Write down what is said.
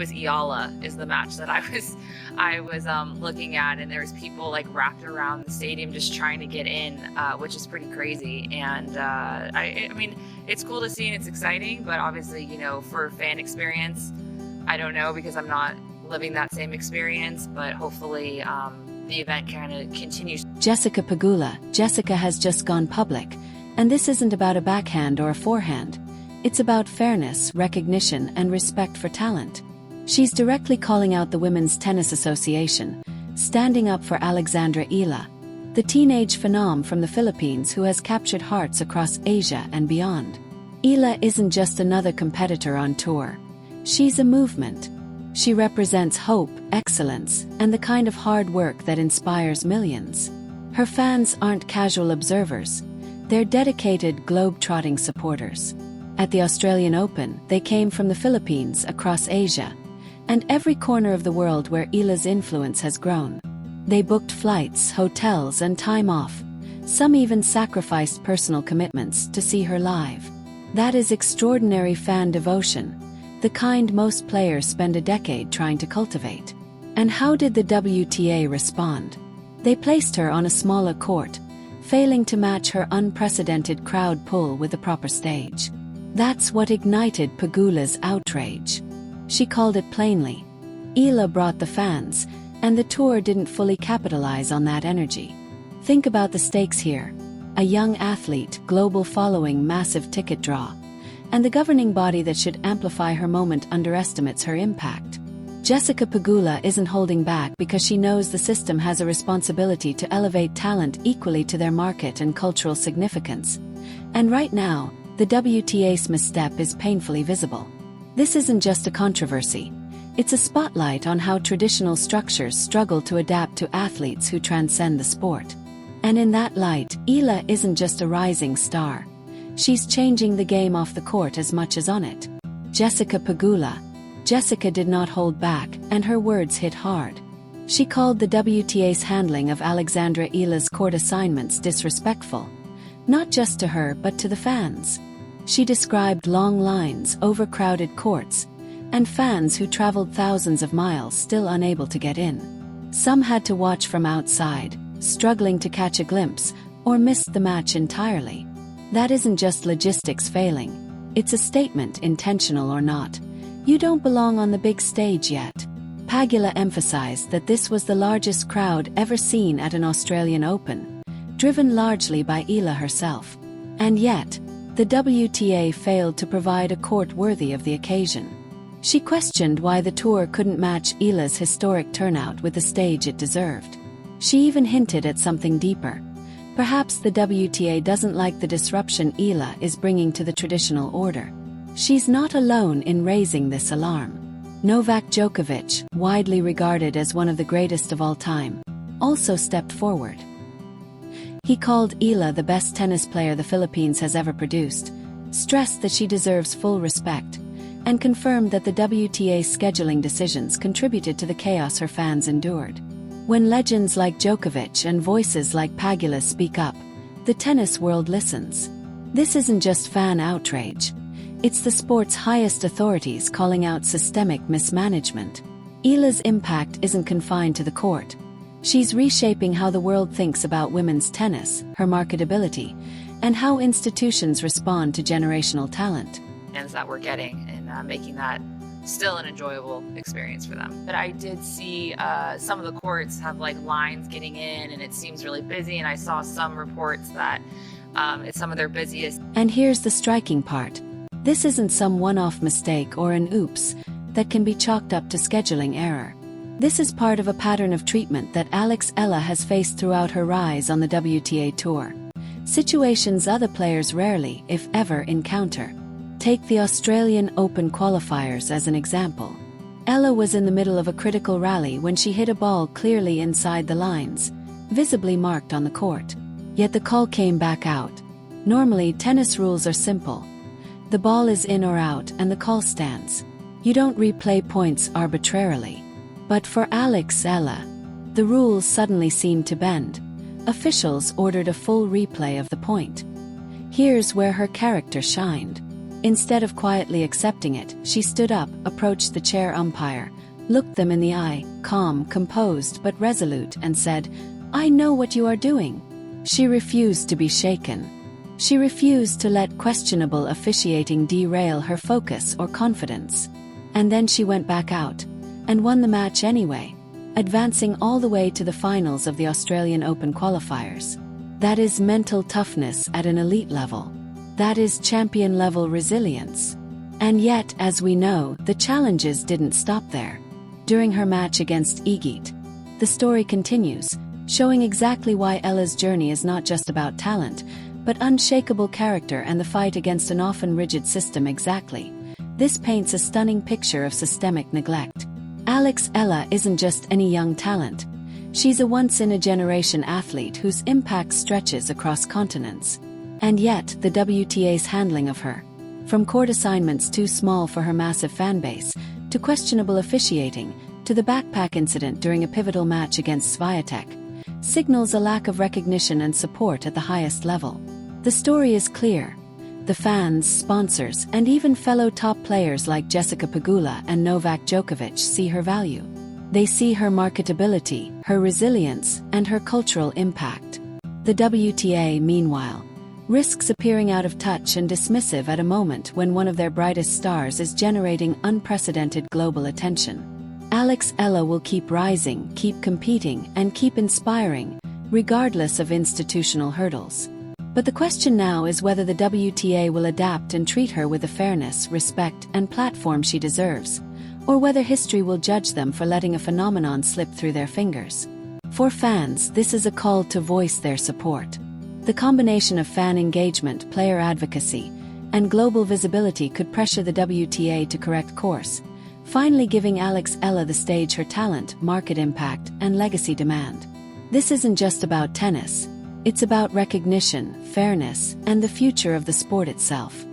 was Eala is the match that I was looking at, and there's people like wrapped around the stadium just trying to get in, which is pretty crazy. And I mean, it's cool to see and it's exciting, but obviously, you know, for fan experience, I don't know, because I'm not living that same experience, but hopefully the event kind of continues. Jessica Pegula. Jessica has just gone public, and this isn't about a backhand or a forehand. It's about fairness, recognition, and respect for talent. She's directly calling out the Women's Tennis Association, standing up for Alexandra Eala, the teenage phenom from the Philippines who has captured hearts across Asia and beyond. Eala isn't just another competitor on tour. She's a movement. She represents hope, excellence, and the kind of hard work that inspires millions. Her fans aren't casual observers. They're dedicated, globe-trotting supporters. At the Australian Open, they came from the Philippines, across Asia, and every corner of the world where Eala's influence has grown. They booked flights, hotels, and time off. Some even sacrificed personal commitments to see her live. That is extraordinary fan devotion, the kind most players spend a decade trying to cultivate. And how did the WTA respond? They placed her on a smaller court, failing to match her unprecedented crowd pull with the proper stage. That's what ignited Pegula's outrage. She called it plainly. Eala brought the fans, and the tour didn't fully capitalize on that energy. Think about the stakes here. A young athlete, global following, massive ticket draw. And the governing body that should amplify her moment underestimates her impact. Jessica Pegula isn't holding back because she knows the system has a responsibility to elevate talent equally to their market and cultural significance. And right now, the WTA's misstep is painfully visible. This isn't just a controversy. It's a spotlight on how traditional structures struggle to adapt to athletes who transcend the sport. And in that light, Eala isn't just a rising star. She's changing the game off the court as much as on it. Jessica Pegula. Jessica did not hold back, and her words hit hard. She called the WTA's handling of Alexandra Eala's court assignments disrespectful. Not just to her but to the fans. She described long lines, overcrowded courts, and fans who traveled thousands of miles still unable to get in. Some had to watch from outside, struggling to catch a glimpse, or missed the match entirely. That isn't just logistics failing. It's a statement, intentional or not. You don't belong on the big stage yet. Pegula emphasized that this was the largest crowd ever seen at an Australian Open, driven largely by Eala herself. And yet, the WTA failed to provide a court worthy of the occasion. She questioned why the tour couldn't match Eala's historic turnout with the stage it deserved. She even hinted at something deeper. Perhaps the WTA doesn't like the disruption Eala is bringing to the traditional order. She's not alone in raising this alarm. Novak Djokovic, widely regarded as one of the greatest of all time, also stepped forward. He called Eala the best tennis player the Philippines has ever produced, stressed that she deserves full respect, and confirmed that the WTA's scheduling decisions contributed to the chaos her fans endured. When legends like Djokovic and voices like Pegula speak up, the tennis world listens. This isn't just fan outrage. It's the sport's highest authorities calling out systemic mismanagement. Eala's impact isn't confined to the court. She's reshaping how the world thinks about women's tennis, her marketability, and how institutions respond to generational talent. And that we're getting and making that still an enjoyable experience for them. But I did see some of the courts have like lines getting in, and it seems really busy. And I saw some reports that it's some of their busiest. And here's the striking part. This isn't some one-off mistake or an oops that can be chalked up to scheduling error. This is part of a pattern of treatment that Alexandra Eala has faced throughout her rise on the WTA Tour. Situations other players rarely, if ever, encounter. Take the Australian Open qualifiers as an example. Eala was in the middle of a critical rally when she hit a ball clearly inside the lines, visibly marked on the court. Yet the call came back out. Normally, tennis rules are simple. The ball is in or out and the call stands. You don't replay points arbitrarily. But for Alexandra Eala, the rules suddenly seemed to bend. Officials ordered a full replay of the point. Here's where her character shined. Instead of quietly accepting it, she stood up, approached the chair umpire, looked them in the eye, calm, composed but resolute, and said, "I know what you are doing." She refused to be shaken. She refused to let questionable officiating derail her focus or confidence. And then she went back out and won the match anyway, advancing all the way to the finals of the Australian Open qualifiers. That is mental toughness at an elite level. That is champion-level resilience. And yet, as we know, the challenges didn't stop there. During her match against Igit, the story continues, showing exactly why Eala's journey is not just about talent, but unshakable character and the fight against an often rigid system. Exactly. This paints a stunning picture of systemic neglect. Alex Eala isn't just any young talent. She's a once-in-a-generation athlete whose impact stretches across continents. And yet, the WTA's handling of her, from court assignments too small for her massive fanbase, to questionable officiating, to the backpack incident during a pivotal match against Swiatek, signals a lack of recognition and support at the highest level. The story is clear. The fans, sponsors, and even fellow top players like Jessica Pegula and Novak Djokovic see her value. They see her marketability, her resilience, and her cultural impact. The WTA, meanwhile, risks appearing out of touch and dismissive at a moment when one of their brightest stars is generating unprecedented global attention. Alex Eala will keep rising, keep competing, and keep inspiring, regardless of institutional hurdles. But the question now is whether the WTA will adapt and treat her with the fairness, respect, and platform she deserves, or whether history will judge them for letting a phenomenon slip through their fingers. For fans, this is a call to voice their support. The combination of fan engagement, player advocacy, and global visibility could pressure the WTA to correct course, finally giving Alex Eala the stage her talent, market impact, and legacy demand. This isn't just about tennis. It's about recognition, fairness, and the future of the sport itself.